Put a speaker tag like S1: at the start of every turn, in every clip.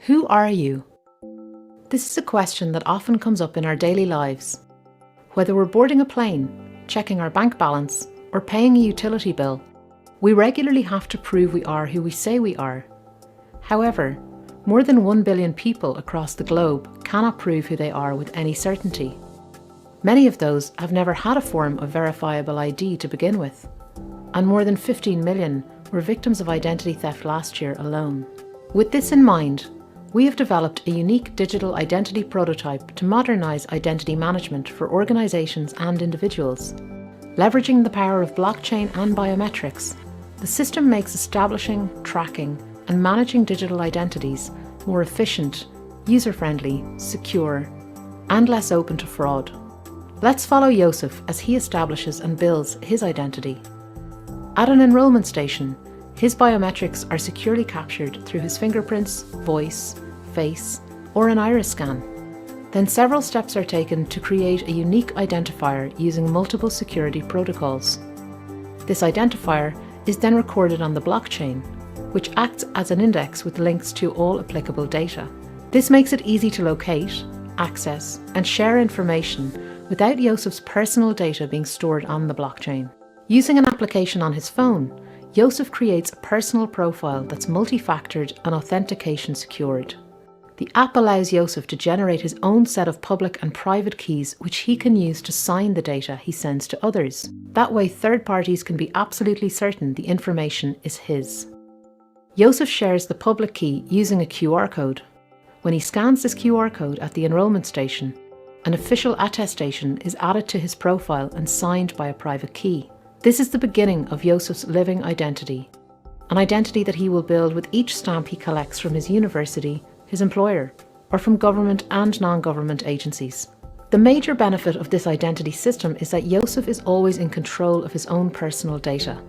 S1: Who are you? This is a question that often comes up in our daily lives. Whether we're boarding a plane, checking our bank balance, or paying a utility bill, we regularly have to prove we are who we say we are. However, more than 1 billion people across the globe cannot prove who they are with any certainty. Many of those have never had a form of verifiable ID to begin with, and more than 15 million were victims of identity theft last year alone. With this in mind, we have developed a unique digital identity prototype to modernise identity management for organisations and individuals. Leveraging the power of blockchain and biometrics, the system makes establishing, tracking, and managing digital identities more efficient, user-friendly, secure, and less open to fraud. Let's follow Joseph as he establishes and builds his identity. At an enrolment station, his biometrics are securely captured through his fingerprints, voice, face, or an iris scan. Then several steps are taken to create a unique identifier using multiple security protocols. This identifier is then recorded on the blockchain, which acts as an index with links to all applicable data. This makes it easy to locate, access, and share information without Joseph's personal data being stored on the blockchain. Using an application on his phone, Joseph creates a personal profile that's multi-factored and authentication secured. The app allows Joseph to generate his own set of public and private keys which he can use to sign the data he sends to others. That way third parties can be absolutely certain the information is his. Joseph shares the public key using a QR code. When he scans this QR code at the enrolment station, an official attestation is added to his profile and signed by a private key. This is the beginning of Joseph's living identity, an identity that he will build with each stamp he collects from his university, his employer, or from government and non-government agencies. The major benefit of this identity system is that Joseph is always in control of his own personal data.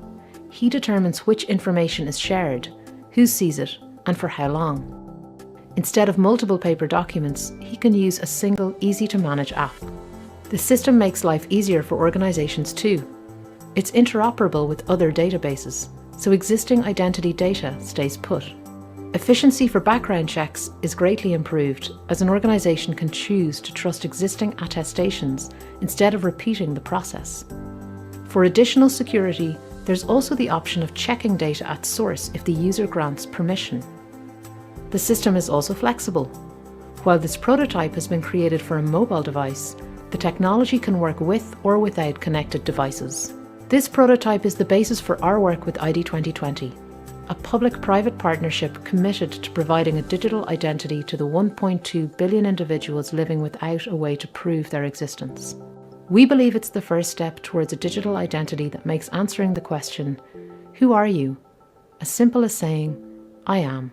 S1: He determines which information is shared, who sees it, and for how long. Instead of multiple paper documents, he can use a single, easy-to-manage app. The system makes life easier for organisations too. It's interoperable with other databases, so existing identity data stays put. Efficiency for background checks is greatly improved, as an organisation can choose to trust existing attestations instead of repeating the process. For additional security, there's also the option of checking data at source if the user grants permission. The system is also flexible. While this prototype has been created for a mobile device, the technology can work with or without connected devices. This prototype is the basis for our work with ID2020, a public-private partnership committed to providing a digital identity to the 1.2 billion individuals living without a way to prove their existence. We believe it's the first step towards a digital identity that makes answering the question, "Who are you?" as simple as saying, "I am."